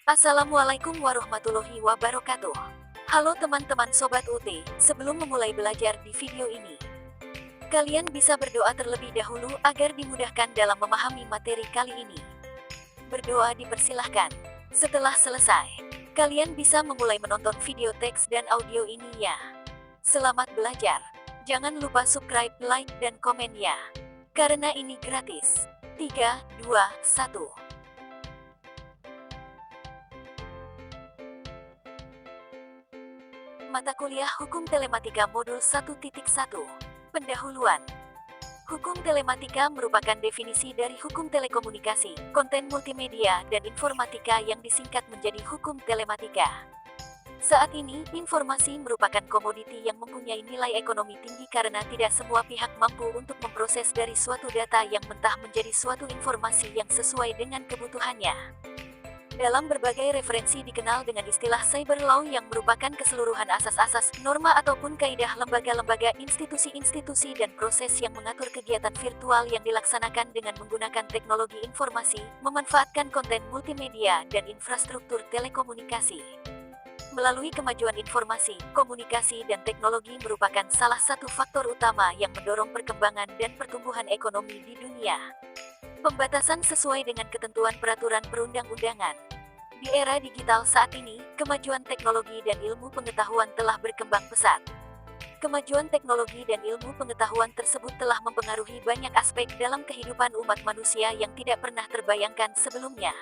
Assalamualaikum warahmatullahi wabarakatuh. Halo teman-teman Sobat UT, sebelum memulai belajar di video ini, kalian bisa berdoa terlebih dahulu agar dimudahkan dalam memahami materi kali ini. Berdoa dipersilahkan. Setelah selesai, kalian bisa memulai menonton video teks dan audio ini ya. Selamat belajar. Jangan lupa subscribe, like, dan komen ya. Karena ini gratis. 3, 2, 1. Mata kuliah Hukum Telematika Modul 1.1. Pendahuluan. Hukum telematika merupakan definisi dari hukum telekomunikasi, konten multimedia, dan informatika yang disingkat menjadi hukum telematika. Saat ini, informasi merupakan komoditi yang mempunyai nilai ekonomi tinggi karena tidak semua pihak mampu untuk memproses dari suatu data yang mentah menjadi suatu informasi yang sesuai dengan kebutuhannya. Dalam berbagai referensi dikenal dengan istilah cyber law yang merupakan keseluruhan asas-asas, norma ataupun kaidah lembaga-lembaga, institusi-institusi dan proses yang mengatur kegiatan virtual yang dilaksanakan dengan menggunakan teknologi informasi, memanfaatkan konten multimedia dan infrastruktur telekomunikasi. Melalui kemajuan informasi, komunikasi dan teknologi merupakan salah satu faktor utama yang mendorong perkembangan dan pertumbuhan ekonomi di dunia. Pembatasan sesuai dengan ketentuan peraturan perundang-undangan. Di era digital saat ini, kemajuan teknologi dan ilmu pengetahuan telah berkembang pesat. Kemajuan teknologi dan ilmu pengetahuan tersebut telah mempengaruhi banyak aspek dalam kehidupan umat manusia yang tidak pernah terbayangkan sebelumnya.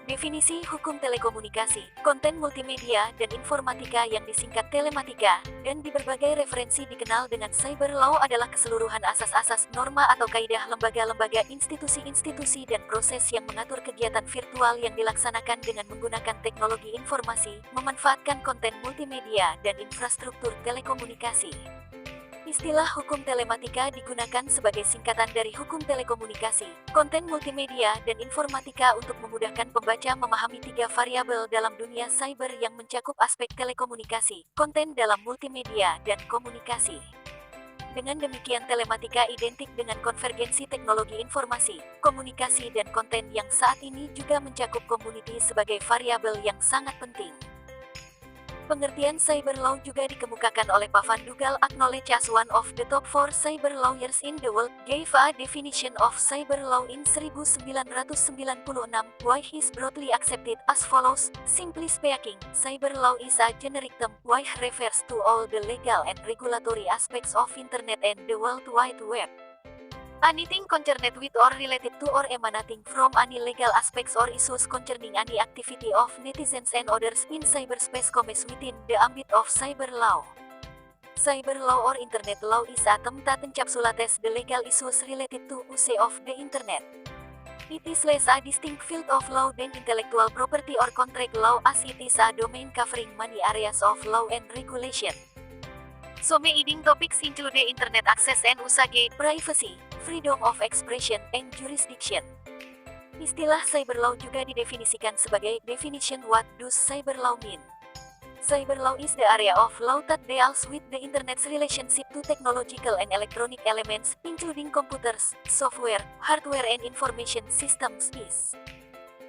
Definisi hukum telekomunikasi, konten multimedia dan informatika yang disingkat telematika, dan di berbagai referensi dikenal dengan cyber law adalah keseluruhan asas-asas, norma atau kaidah lembaga-lembaga, institusi-institusi dan proses yang mengatur kegiatan virtual yang dilaksanakan dengan menggunakan teknologi informasi, memanfaatkan konten multimedia dan infrastruktur telekomunikasi. Istilah hukum telematika digunakan sebagai singkatan dari hukum telekomunikasi, konten multimedia, dan informatika untuk memudahkan pembaca memahami tiga variabel dalam dunia cyber yang mencakup aspek telekomunikasi, konten dalam multimedia, dan komunikasi. Dengan demikian telematika identik dengan konvergensi teknologi informasi, komunikasi, dan konten yang saat ini juga mencakup community sebagai variabel yang sangat penting. Pengertian cyber law juga dikemukakan oleh Pavan Dugal, acknowledged as one of the top 4 cyber lawyers in the world, gave a definition of cyber law in 1996, why is broadly accepted as follows. Simply speaking, cyber law is a generic term, which refers to all the legal and regulatory aspects of Internet and the World Wide Web. Anything concerned with or related to or emanating from any legal aspects or issues concerning any activity of netizens and others in cyberspace comes within the ambit of cyber law. Cyber law or internet law is a term that encapsulates the legal issues related to use of the internet. It is less a distinct field of law than intellectual property or contract law, as it is a domain covering many areas of law and regulation. Some leading topics include internet access and usage, privacy, freedom of expression, and jurisdiction. Istilah cyber law juga didefinisikan sebagai definition. What does cyber law mean? Cyber law is the area of law that deals with the internet's relationship to technological and electronic elements, including computers, software, hardware, and information systems.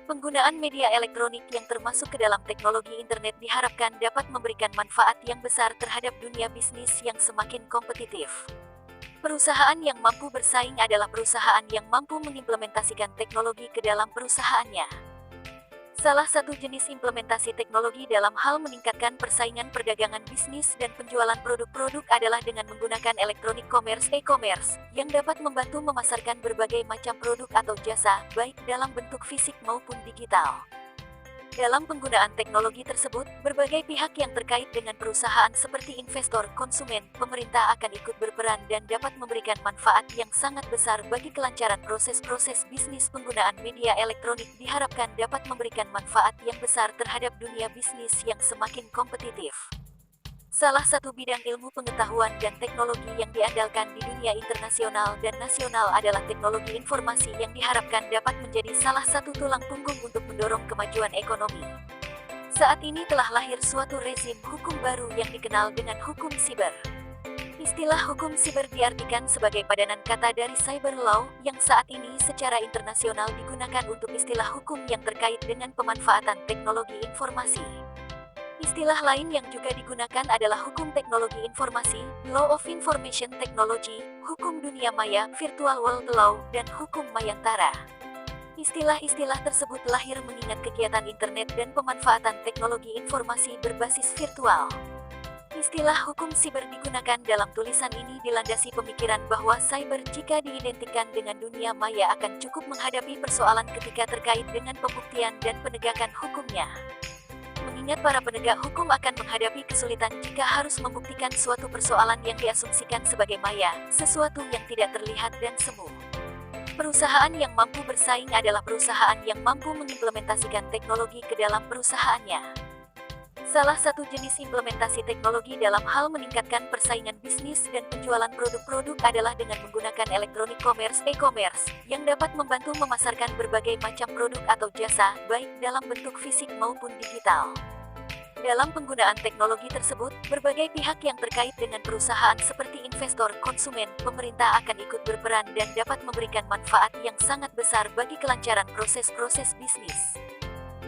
Penggunaan media elektronik yang termasuk ke dalam teknologi internet diharapkan dapat memberikan manfaat yang besar terhadap dunia bisnis yang semakin kompetitif. Perusahaan yang mampu bersaing adalah perusahaan yang mampu mengimplementasikan teknologi ke dalam perusahaannya. Salah satu jenis implementasi teknologi dalam hal meningkatkan persaingan perdagangan bisnis dan penjualan produk-produk adalah dengan menggunakan electronic commerce e-commerce, yang dapat membantu memasarkan berbagai macam produk atau jasa, baik dalam bentuk fisik maupun digital. Dalam penggunaan teknologi tersebut, berbagai pihak yang terkait dengan perusahaan seperti investor, konsumen, pemerintah akan ikut berperan dan dapat memberikan manfaat yang sangat besar bagi kelancaran proses-proses bisnis. Penggunaan media elektronik diharapkan dapat memberikan manfaat yang besar terhadap dunia bisnis yang semakin kompetitif. Salah satu bidang ilmu pengetahuan dan teknologi yang diandalkan di dunia internasional dan nasional adalah teknologi informasi yang diharapkan dapat menjadi salah satu tulang punggung untuk mendorong kemajuan ekonomi. Saat ini telah lahir suatu rezim hukum baru yang dikenal dengan hukum siber. Istilah hukum siber diartikan sebagai padanan kata dari cyber law yang saat ini secara internasional digunakan untuk istilah hukum yang terkait dengan pemanfaatan teknologi informasi. Istilah lain yang juga digunakan adalah hukum teknologi informasi, Law of Information Technology, hukum dunia maya, Virtual World Law, dan hukum mayantara. Istilah-istilah tersebut lahir mengingat kegiatan internet dan pemanfaatan teknologi informasi berbasis virtual. Istilah hukum siber digunakan dalam tulisan ini dilandasi pemikiran bahwa cyber jika diidentikan dengan dunia maya akan cukup menghadapi persoalan ketika terkait dengan pembuktian dan penegakan hukumnya. Mengingat para penegak hukum akan menghadapi kesulitan jika harus membuktikan suatu persoalan yang diasumsikan sebagai maya, sesuatu yang tidak terlihat dan semu. Perusahaan yang mampu bersaing adalah perusahaan yang mampu mengimplementasikan teknologi ke dalam perusahaannya. Salah satu jenis implementasi teknologi dalam hal meningkatkan persaingan bisnis dan penjualan produk-produk adalah dengan menggunakan electronic commerce e-commerce, yang dapat membantu memasarkan berbagai macam produk atau jasa, baik dalam bentuk fisik maupun digital. Dalam penggunaan teknologi tersebut, berbagai pihak yang terkait dengan perusahaan seperti investor, konsumen, pemerintah akan ikut berperan dan dapat memberikan manfaat yang sangat besar bagi kelancaran proses-proses bisnis.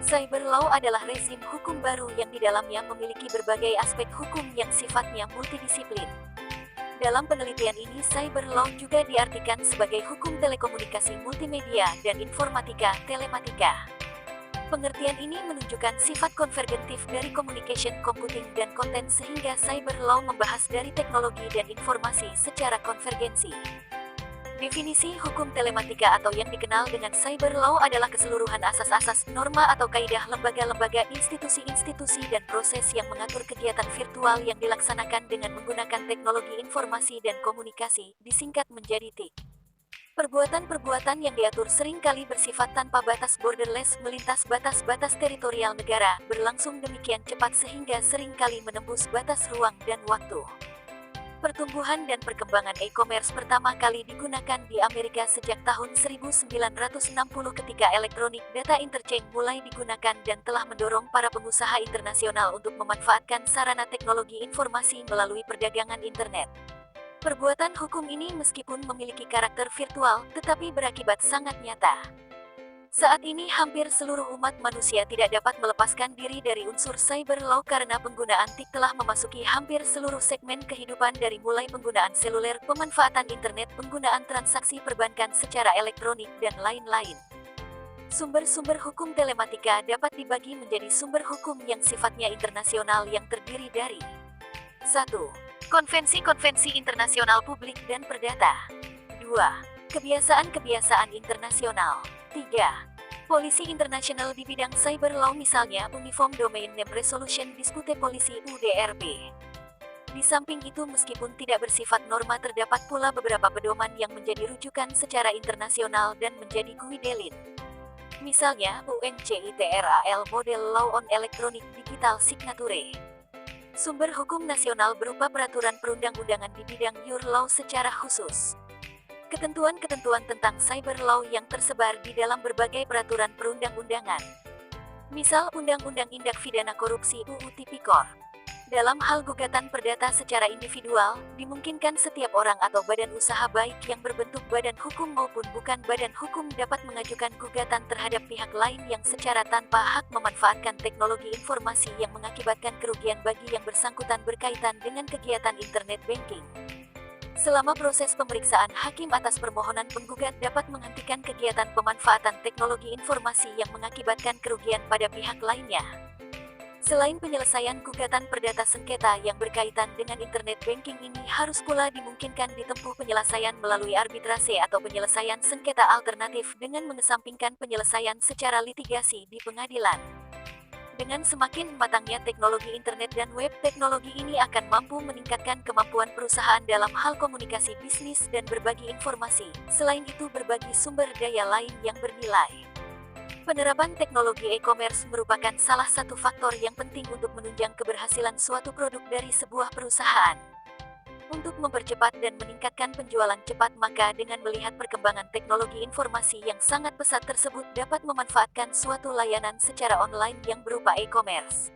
Cyber law adalah rezim hukum baru yang di dalamnya memiliki berbagai aspek hukum yang sifatnya multidisiplin. Dalam penelitian ini, cyber law juga diartikan sebagai hukum telekomunikasi multimedia dan informatika telematika. Pengertian ini menunjukkan sifat konvergentif dari communication, computing, dan konten sehingga cyber law membahas dari teknologi dan informasi secara konvergensi. Definisi hukum telematika atau yang dikenal dengan cyber law adalah keseluruhan asas-asas, norma atau kaidah lembaga-lembaga, institusi-institusi dan proses yang mengatur kegiatan virtual yang dilaksanakan dengan menggunakan teknologi informasi dan komunikasi, disingkat menjadi TIC. Perbuatan-perbuatan yang diatur sering kali bersifat tanpa batas, borderless, melintas batas-batas teritorial negara, berlangsung demikian cepat sehingga sering kali menembus batas ruang dan waktu. Pertumbuhan dan perkembangan e-commerce pertama kali digunakan di Amerika sejak tahun 1960 ketika Electronic Data Interchange mulai digunakan dan telah mendorong para pengusaha internasional untuk memanfaatkan sarana teknologi informasi melalui perdagangan internet. Perbuatan hukum ini meskipun memiliki karakter virtual, tetapi berakibat sangat nyata. Saat ini hampir seluruh umat manusia tidak dapat melepaskan diri dari unsur cyber law karena penggunaan TIC telah memasuki hampir seluruh segmen kehidupan dari mulai penggunaan seluler, pemanfaatan internet, penggunaan transaksi perbankan secara elektronik, dan lain-lain. Sumber-sumber hukum telematika dapat dibagi menjadi sumber hukum yang sifatnya internasional yang terdiri dari 1. Konvensi-konvensi internasional publik dan perdata. 2. Kebiasaan-kebiasaan internasional. 3. Polisi internasional di bidang cyber law misalnya Uniform Domain Name Resolution Dispute Policy UDRP. Di samping itu meskipun tidak bersifat norma terdapat pula beberapa pedoman yang menjadi rujukan secara internasional dan menjadi guideline. Misalnya UNCITRAL Model Law on Electronic Digital Signature. Sumber hukum nasional berupa peraturan perundang-undangan di bidang your law secara khusus. Ketentuan-ketentuan tentang cyber law yang tersebar di dalam berbagai peraturan perundang-undangan. Misal Undang-Undang Tindak Pidana Korupsi UU Tipikor. Dalam hal gugatan perdata secara individual, dimungkinkan setiap orang atau badan usaha baik yang berbentuk badan hukum maupun bukan badan hukum dapat mengajukan gugatan terhadap pihak lain yang secara tanpa hak memanfaatkan teknologi informasi yang mengakibatkan kerugian bagi yang bersangkutan berkaitan dengan kegiatan internet banking. Selama proses pemeriksaan, hakim atas permohonan penggugat dapat menghentikan kegiatan pemanfaatan teknologi informasi yang mengakibatkan kerugian pada pihak lainnya. Selain penyelesaian gugatan perdata sengketa yang berkaitan dengan internet banking ini harus pula dimungkinkan ditempuh penyelesaian melalui arbitrase atau penyelesaian sengketa alternatif dengan mengesampingkan penyelesaian secara litigasi di pengadilan. Dengan semakin matangnya teknologi internet dan web, teknologi ini akan mampu meningkatkan kemampuan perusahaan dalam hal komunikasi bisnis dan berbagi informasi. Selain itu, berbagi sumber daya lain yang bernilai. Penerapan teknologi e-commerce merupakan salah satu faktor yang penting untuk menunjang keberhasilan suatu produk dari sebuah perusahaan. Untuk mempercepat dan meningkatkan penjualan cepat, maka dengan melihat perkembangan teknologi informasi yang sangat pesat tersebut dapat memanfaatkan suatu layanan secara online yang berupa e-commerce.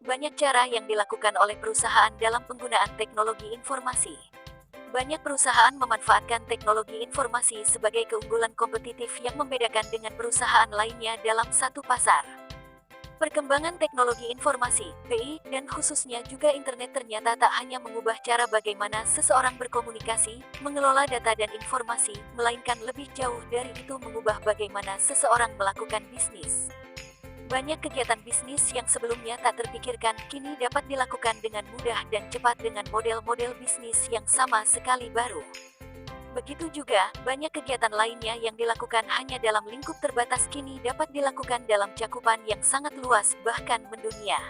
Banyak cara yang dilakukan oleh perusahaan dalam penggunaan teknologi informasi. Banyak perusahaan memanfaatkan teknologi informasi sebagai keunggulan kompetitif yang membedakan dengan perusahaan lainnya dalam satu pasar. Perkembangan teknologi informasi, TI, dan khususnya juga internet ternyata tak hanya mengubah cara bagaimana seseorang berkomunikasi, mengelola data dan informasi, melainkan lebih jauh dari itu mengubah bagaimana seseorang melakukan bisnis. Banyak kegiatan bisnis yang sebelumnya tak terpikirkan, kini dapat dilakukan dengan mudah dan cepat dengan model-model bisnis yang sama sekali baru. Begitu juga, banyak kegiatan lainnya yang dilakukan hanya dalam lingkup terbatas kini dapat dilakukan dalam cakupan yang sangat luas, bahkan mendunia.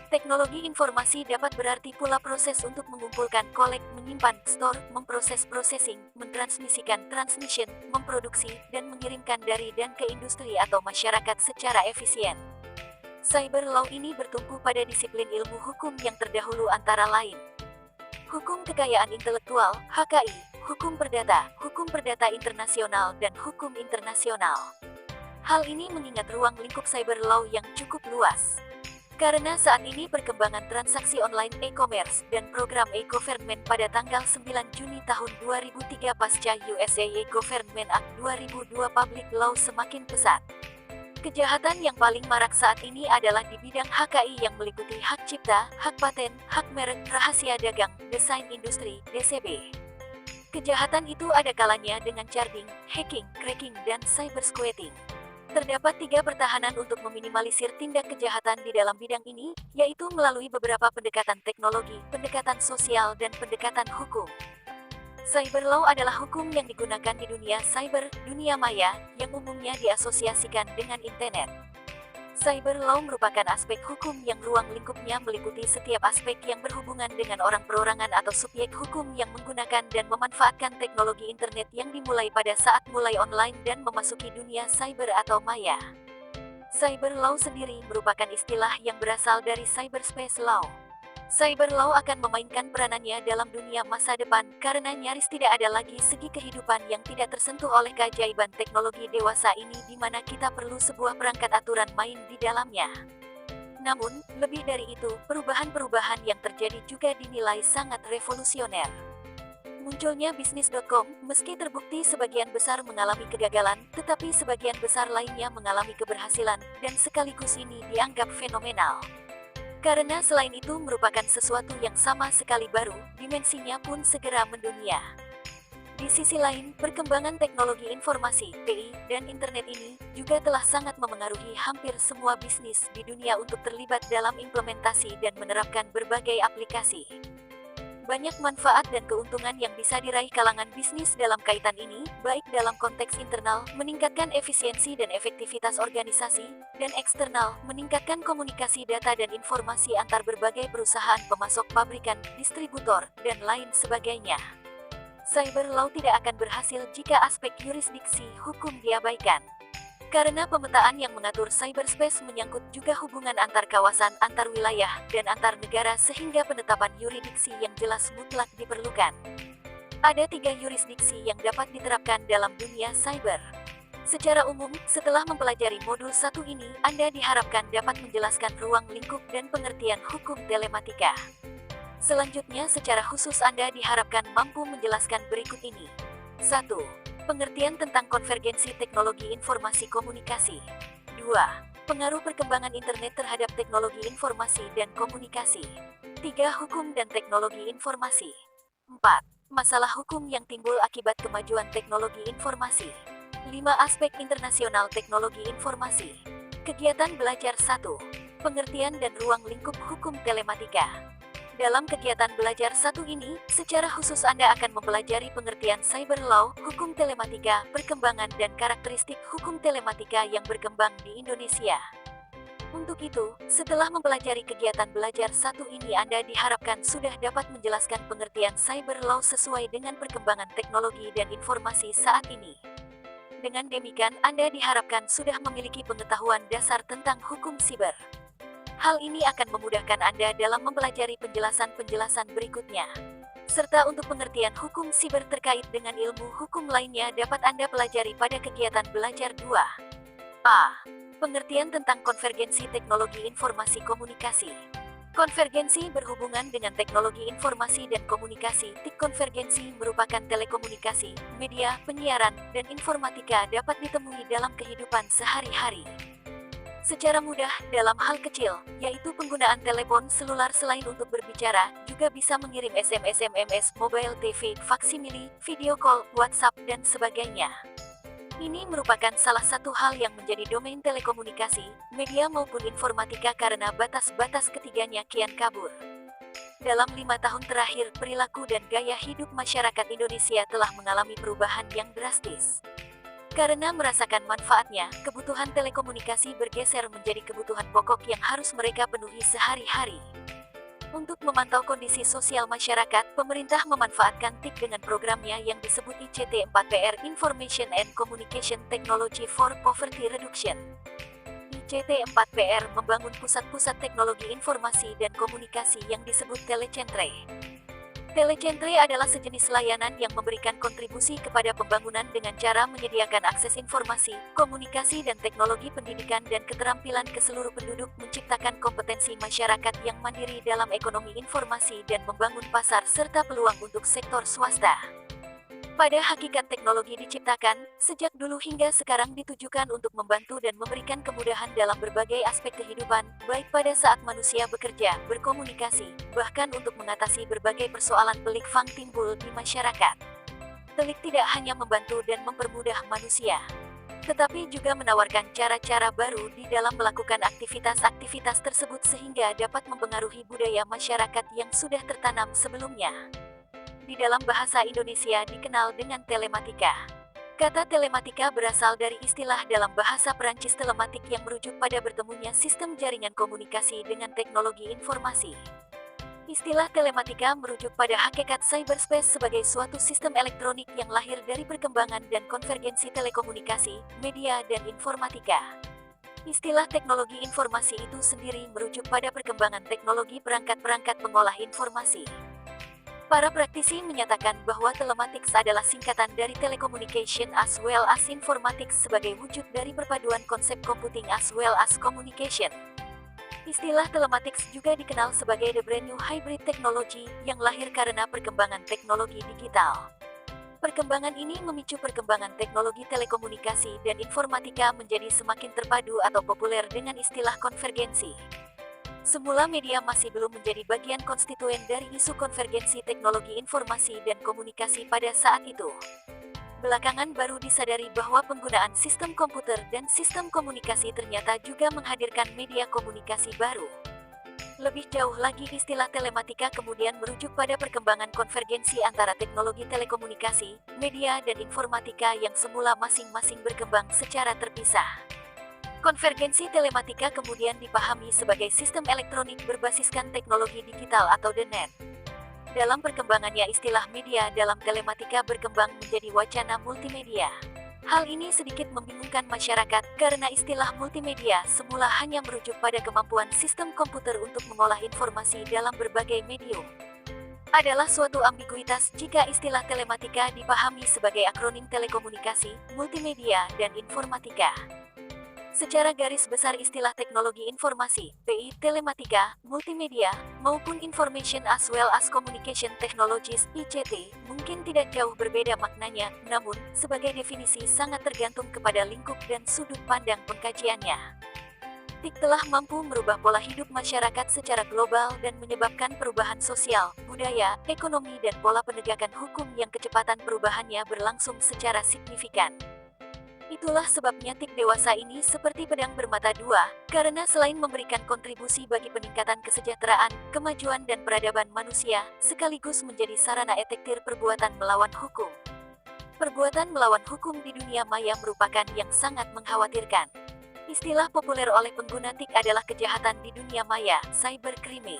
Teknologi informasi dapat berarti pula proses untuk mengumpulkan, collect, menyimpan, store, memproses processing, mentransmisikan transmission, memproduksi, dan mengirimkan dari dan ke industri atau masyarakat secara efisien. Cyber law ini bertumpu pada disiplin ilmu hukum yang terdahulu antara lain hukum kekayaan intelektual, HKI, hukum perdata internasional dan hukum internasional. Hal ini mengingat ruang lingkup cyber law yang cukup luas. Karena saat ini perkembangan transaksi online e-commerce dan program e-government pada tanggal 9 Juni tahun 2003 pasca USA E-Government Act 2002 Public Law semakin pesat. Kejahatan yang paling marak saat ini adalah di bidang HKI yang meliputi hak cipta, hak paten, hak merek, rahasia dagang, desain industri, DCB. Kejahatan itu ada kalanya dengan carding, hacking, cracking, dan cybersquatting. Terdapat 3 pertahanan untuk meminimalisir tindak kejahatan di dalam bidang ini, yaitu melalui beberapa pendekatan teknologi, pendekatan sosial, dan pendekatan hukum. Cyber law adalah hukum yang digunakan di dunia cyber, dunia maya, yang umumnya diasosiasikan dengan internet. Cyber law merupakan aspek hukum yang ruang lingkupnya meliputi setiap aspek yang berhubungan dengan orang perorangan atau subjek hukum yang menggunakan dan memanfaatkan teknologi internet yang dimulai pada saat mulai online dan memasuki dunia cyber atau maya. Cyber law sendiri merupakan istilah yang berasal dari cyberspace law. Cyber law akan memainkan peranannya dalam dunia masa depan karena nyaris tidak ada lagi segi kehidupan yang tidak tersentuh oleh keajaiban teknologi dewasa ini di mana kita perlu sebuah perangkat aturan main di dalamnya. Namun, lebih dari itu, perubahan-perubahan yang terjadi juga dinilai sangat revolusioner. Munculnya bisnis.com, meski terbukti sebagian besar mengalami kegagalan, tetapi sebagian besar lainnya mengalami keberhasilan, dan sekaligus ini dianggap fenomenal. Karena selain itu merupakan sesuatu yang sama sekali baru, dimensinya pun segera mendunia. Di sisi lain, perkembangan teknologi informasi, TI, dan internet ini juga telah sangat memengaruhi hampir semua bisnis di dunia untuk terlibat dalam implementasi dan menerapkan berbagai aplikasi. Banyak manfaat dan keuntungan yang bisa diraih kalangan bisnis dalam kaitan ini, baik dalam konteks internal, meningkatkan efisiensi dan efektivitas organisasi, dan eksternal, meningkatkan komunikasi data dan informasi antar berbagai perusahaan pemasok pabrikan, distributor, dan lain sebagainya. Cyber law tidak akan berhasil jika aspek yurisdiksi hukum diabaikan. Karena pemetaan yang mengatur cyberspace menyangkut juga hubungan antar kawasan, antar wilayah, dan antar negara sehingga penetapan yurisdiksi yang jelas mutlak diperlukan. Ada 3 yurisdiksi yang dapat diterapkan dalam dunia cyber. Secara umum, setelah mempelajari modul 1 ini, Anda diharapkan dapat menjelaskan ruang lingkup dan pengertian hukum telematika. Selanjutnya secara khusus Anda diharapkan mampu menjelaskan berikut ini. 1. Pengertian tentang konvergensi teknologi informasi komunikasi. 2. Pengaruh perkembangan internet terhadap teknologi informasi dan komunikasi. 3. Hukum dan teknologi informasi. 4. Masalah hukum yang timbul akibat kemajuan teknologi informasi. 5. Aspek internasional teknologi informasi. Kegiatan belajar 1. Pengertian dan ruang lingkup hukum telematika. Dalam kegiatan belajar 1 ini, secara khusus Anda akan mempelajari pengertian cyber law, hukum telematika, perkembangan dan karakteristik hukum telematika yang berkembang di Indonesia. Untuk itu, setelah mempelajari kegiatan belajar 1 ini Anda diharapkan sudah dapat menjelaskan pengertian cyber law sesuai dengan perkembangan teknologi dan informasi saat ini. Dengan demikian, Anda diharapkan sudah memiliki pengetahuan dasar tentang hukum siber. Hal ini akan memudahkan Anda dalam mempelajari penjelasan-penjelasan berikutnya. Serta untuk pengertian hukum siber terkait dengan ilmu hukum lainnya dapat Anda pelajari pada kegiatan belajar 2. A. Pengertian tentang konvergensi teknologi informasi komunikasi. Konvergensi berhubungan dengan teknologi informasi dan komunikasi. TIK konvergensi merupakan telekomunikasi, media, penyiaran, dan informatika dapat ditemui dalam kehidupan sehari-hari. Secara mudah, dalam hal kecil, yaitu penggunaan telepon seluler selain untuk berbicara, juga bisa mengirim SMS, MMS, mobile TV, faksimili, video call, WhatsApp, dan sebagainya. Ini merupakan salah satu hal yang menjadi domain telekomunikasi, media maupun informatika karena batas-batas ketiganya kian kabur. Dalam 5 tahun terakhir, perilaku dan gaya hidup masyarakat Indonesia telah mengalami perubahan yang drastis. Karena merasakan manfaatnya, kebutuhan telekomunikasi bergeser menjadi kebutuhan pokok yang harus mereka penuhi sehari-hari. Untuk memantau kondisi sosial masyarakat, pemerintah memanfaatkan TIK dengan programnya yang disebut ICT4PR Information and Communication Technology for Poverty Reduction. ICT4PR membangun pusat-pusat teknologi informasi dan komunikasi yang disebut telecentre. Telecentre adalah sejenis layanan yang memberikan kontribusi kepada pembangunan dengan cara menyediakan akses informasi, komunikasi dan teknologi pendidikan dan keterampilan ke seluruh penduduk, menciptakan kompetensi masyarakat yang mandiri dalam ekonomi informasi dan membangun pasar serta peluang untuk sektor swasta. Pada hakikat teknologi diciptakan, sejak dulu hingga sekarang ditujukan untuk membantu dan memberikan kemudahan dalam berbagai aspek kehidupan, baik pada saat manusia bekerja, berkomunikasi, bahkan untuk mengatasi berbagai persoalan pelik fang timbul di masyarakat. Telik tidak hanya membantu dan mempermudah manusia, tetapi juga menawarkan cara-cara baru di dalam melakukan aktivitas-aktivitas tersebut sehingga dapat mempengaruhi budaya masyarakat yang sudah tertanam sebelumnya. Di dalam bahasa Indonesia dikenal dengan telematika. Kata telematika berasal dari istilah dalam bahasa Perancis telematik yang merujuk pada bertemunya sistem jaringan komunikasi dengan teknologi informasi. Istilah telematika merujuk pada hakikat cyberspace sebagai suatu sistem elektronik yang lahir dari perkembangan dan konvergensi telekomunikasi, media dan informatika. Istilah teknologi informasi itu sendiri merujuk pada perkembangan teknologi perangkat-perangkat pengolah informasi. Para praktisi menyatakan bahwa telematics adalah singkatan dari telecommunication as well as informatics sebagai wujud dari perpaduan konsep computing as well as communication. Istilah telematics juga dikenal sebagai the brand new hybrid technology yang lahir karena perkembangan teknologi digital. Perkembangan ini memicu perkembangan teknologi telekomunikasi dan informatika menjadi semakin terpadu atau populer dengan istilah konvergensi. Semula media masih belum menjadi bagian konstituen dari isu konvergensi teknologi informasi dan komunikasi pada saat itu. Belakangan baru disadari bahwa penggunaan sistem komputer dan sistem komunikasi ternyata juga menghadirkan media komunikasi baru. Lebih jauh lagi istilah telematika kemudian merujuk pada perkembangan konvergensi antara teknologi telekomunikasi, media dan informatika yang semula masing-masing berkembang secara terpisah. Konvergensi telematika kemudian dipahami sebagai sistem elektronik berbasiskan teknologi digital atau the net. Dalam perkembangannya istilah media dalam telematika berkembang menjadi wacana multimedia. Hal ini sedikit membingungkan masyarakat karena istilah multimedia semula hanya merujuk pada kemampuan sistem komputer untuk mengolah informasi dalam berbagai medium. Adalah suatu ambiguitas jika istilah telematika dipahami sebagai akronim telekomunikasi, multimedia, dan informatika. Secara garis besar istilah teknologi informasi, TI, telematika, multimedia, maupun Information as well as Communication Technologies, ICT, mungkin tidak jauh berbeda maknanya, namun, sebagai definisi sangat tergantung kepada lingkup dan sudut pandang pengkajiannya. TIK telah mampu merubah pola hidup masyarakat secara global dan menyebabkan perubahan sosial, budaya, ekonomi dan pola penegakan hukum yang kecepatan perubahannya berlangsung secara signifikan. Itulah sebabnya TIK dewasa ini seperti pedang bermata dua, karena selain memberikan kontribusi bagi peningkatan kesejahteraan, kemajuan dan peradaban manusia, sekaligus menjadi sarana efektif perbuatan melawan hukum. Perbuatan melawan hukum di dunia maya merupakan yang sangat mengkhawatirkan. Istilah populer oleh pengguna TIK adalah kejahatan di dunia maya, cybercrime.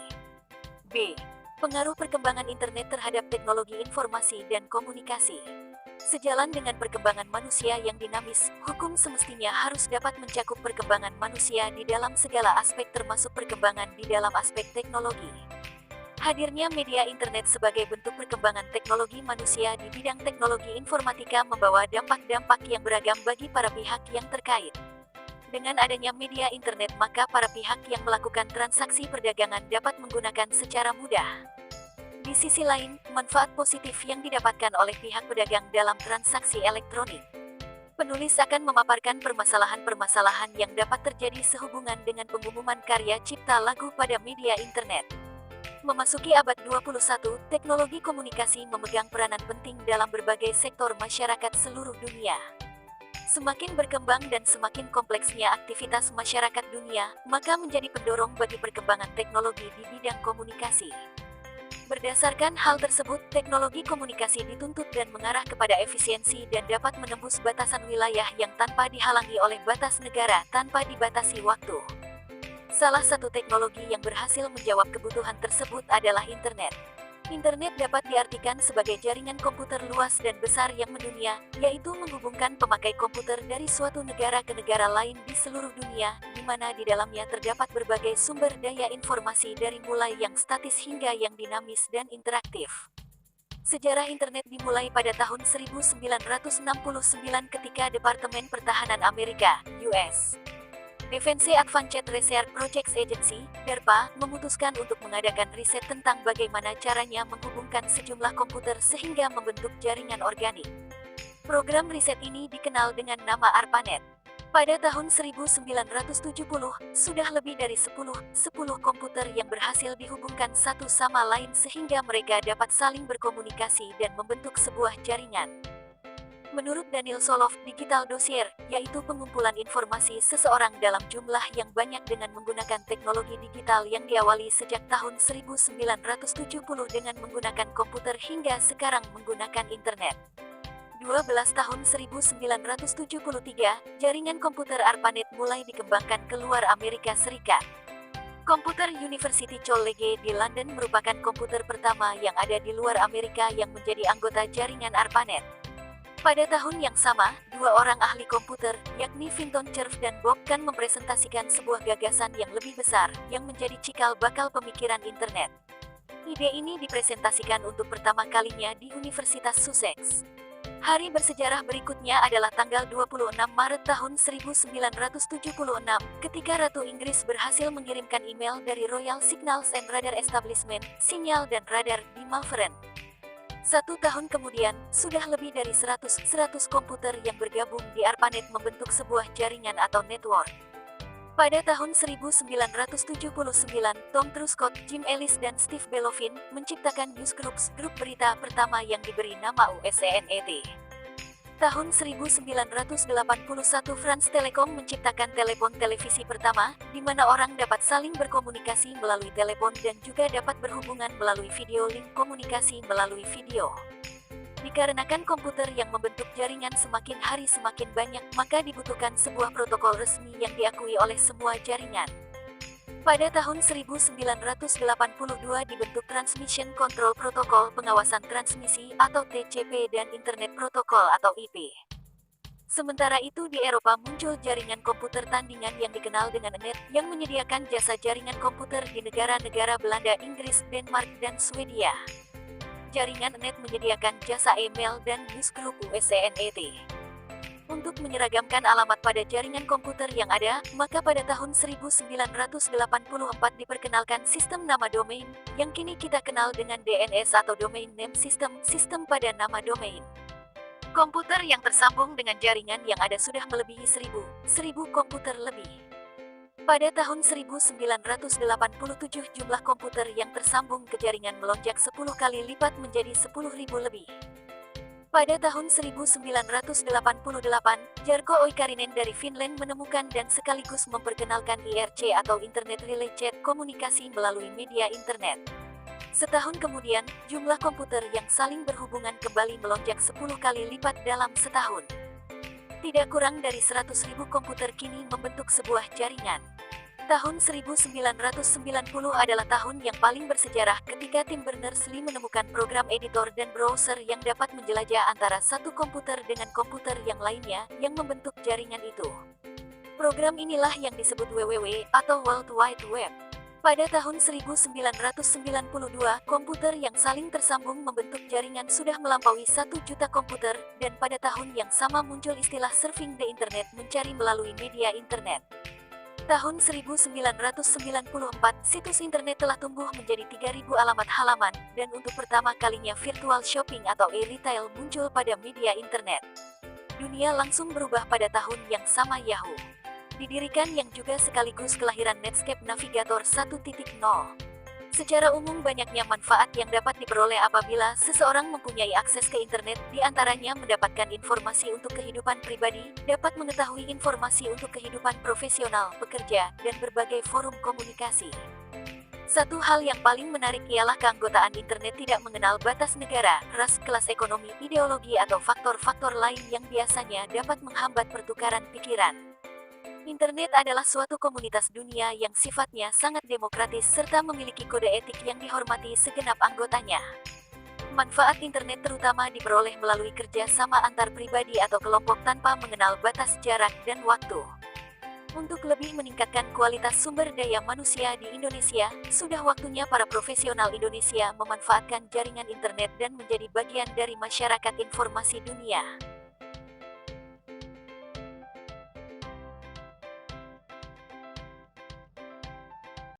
B. Pengaruh perkembangan internet terhadap teknologi informasi dan komunikasi. Sejalan dengan perkembangan manusia yang dinamis, hukum semestinya harus dapat mencakup perkembangan manusia di dalam segala aspek termasuk perkembangan di dalam aspek teknologi. Hadirnya media internet sebagai bentuk perkembangan teknologi manusia di bidang teknologi informatika membawa dampak-dampak yang beragam bagi para pihak yang terkait. Dengan adanya media internet, maka para pihak yang melakukan transaksi perdagangan dapat menggunakan secara mudah. Di sisi lain, manfaat positif yang didapatkan oleh pihak pedagang dalam transaksi elektronik. Penulis akan memaparkan permasalahan-permasalahan yang dapat terjadi sehubungan dengan pengumuman karya cipta lagu pada media internet. Memasuki abad 21, teknologi komunikasi memegang peranan penting dalam berbagai sektor masyarakat seluruh dunia. Semakin berkembang dan semakin kompleksnya aktivitas masyarakat dunia, maka menjadi pendorong bagi perkembangan teknologi di bidang komunikasi. Berdasarkan hal tersebut, teknologi komunikasi dituntut dan mengarah kepada efisiensi dan dapat menembus batasan wilayah yang tanpa dihalangi oleh batas negara tanpa dibatasi waktu. Salah satu teknologi yang berhasil menjawab kebutuhan tersebut adalah internet. Internet dapat diartikan sebagai jaringan komputer luas dan besar yang mendunia, yaitu menghubungkan pemakai komputer dari suatu negara ke negara lain di seluruh dunia, di mana di dalamnya terdapat berbagai sumber daya informasi dari mulai yang statis hingga yang dinamis dan interaktif. Sejarah internet dimulai pada tahun 1969 ketika Departemen Pertahanan Amerika, US. Defense Advanced Research Projects Agency, DARPA, memutuskan untuk mengadakan riset tentang bagaimana caranya menghubungkan sejumlah komputer sehingga membentuk jaringan organik. Program riset ini dikenal dengan nama ARPANET. Pada tahun 1970, sudah lebih dari 10 komputer yang berhasil dihubungkan satu sama lain sehingga mereka dapat saling berkomunikasi dan membentuk sebuah jaringan. Menurut Daniel Solow, digital dossier, yaitu pengumpulan informasi seseorang dalam jumlah yang banyak dengan menggunakan teknologi digital yang diawali sejak tahun 1970 dengan menggunakan komputer hingga sekarang menggunakan internet. 12 tahun 1973, jaringan komputer ARPANET mulai dikembangkan ke luar Amerika Serikat. Komputer University College di London merupakan komputer pertama yang ada di luar Amerika yang menjadi anggota jaringan ARPANET. Pada tahun yang sama, dua orang ahli komputer, yakni Vinton Cerf dan Bob Kahn mempresentasikan sebuah gagasan yang lebih besar, yang menjadi cikal bakal pemikiran internet. Ide ini dipresentasikan untuk pertama kalinya di Universitas Sussex. Hari bersejarah berikutnya adalah tanggal 26 Maret tahun 1976, ketika Ratu Inggris berhasil mengirimkan email dari Royal Signals and Radar Establishment, sinyal dan radar, di Malvern. 1 tahun kemudian, sudah lebih dari 100 komputer yang bergabung di ARPANET membentuk sebuah jaringan atau network. Pada tahun 1979, Tom Truscott, Jim Ellis dan Steve Belovin menciptakan Newsgroups, grup berita pertama yang diberi nama USENET. Tahun 1981 France Telecom menciptakan telepon televisi pertama, di mana orang dapat saling berkomunikasi melalui telepon dan juga dapat berhubungan melalui video link komunikasi melalui video. Dikarenakan komputer yang membentuk jaringan semakin hari semakin banyak, maka dibutuhkan sebuah protokol resmi yang diakui oleh semua jaringan. Pada tahun 1982 dibentuk Transmission Control Protocol pengawasan transmisi atau TCP dan Internet Protocol atau IP. Sementara itu di Eropa muncul jaringan komputer tandingan yang dikenal dengan NET, yang menyediakan jasa jaringan komputer di negara-negara Belanda, Inggris, Denmark, dan Swedia. Jaringan NET menyediakan jasa email dan newsgroup USENET. Untuk menyeragamkan alamat pada jaringan komputer yang ada, maka pada tahun 1984 diperkenalkan sistem nama domain, yang kini kita kenal dengan DNS atau Domain Name System, sistem pada nama domain. Komputer yang tersambung dengan jaringan yang ada sudah melebihi 1000 komputer lebih. Pada tahun 1987 jumlah komputer yang tersambung ke jaringan melonjak 10 kali lipat menjadi 10.000 lebih. Pada tahun 1988, Jarkko Oikarinen dari Finland menemukan dan sekaligus memperkenalkan IRC atau Internet Relay Chat, komunikasi melalui media internet. Setahun kemudian, jumlah komputer yang saling berhubungan kembali melonjak 10 kali lipat dalam setahun. Tidak kurang dari 100.000 komputer kini membentuk sebuah jaringan. Tahun 1990 adalah tahun yang paling bersejarah ketika tim Berners-Lee menemukan program editor dan browser yang dapat menjelajah antara satu komputer dengan komputer yang lainnya, yang membentuk jaringan itu. Program inilah yang disebut WWW atau World Wide Web. Pada tahun 1992, komputer yang saling tersambung membentuk jaringan sudah melampaui 1 juta komputer, dan pada tahun yang sama muncul istilah surfing the internet, mencari melalui media internet. Tahun 1994, situs internet telah tumbuh menjadi 3.000 alamat halaman, dan untuk pertama kalinya virtual shopping atau e-retail muncul pada media internet. Dunia langsung berubah pada tahun yang sama. Yahoo didirikan, yang juga sekaligus kelahiran Netscape Navigator 1.0. Secara umum banyaknya manfaat yang dapat diperoleh apabila seseorang mempunyai akses ke internet, di antaranya mendapatkan informasi untuk kehidupan pribadi, dapat mengetahui informasi untuk kehidupan profesional, pekerja, dan berbagai forum komunikasi. Satu hal yang paling menarik ialah keanggotaan internet tidak mengenal batas negara, ras, kelas ekonomi, ideologi atau faktor-faktor lain yang biasanya dapat menghambat pertukaran pikiran. Internet adalah suatu komunitas dunia yang sifatnya sangat demokratis serta memiliki kode etik yang dihormati segenap anggotanya. Manfaat internet terutama diperoleh melalui kerja sama antar pribadi atau kelompok tanpa mengenal batas jarak dan waktu. Untuk lebih meningkatkan kualitas sumber daya manusia di Indonesia, sudah waktunya para profesional Indonesia memanfaatkan jaringan internet dan menjadi bagian dari masyarakat informasi dunia.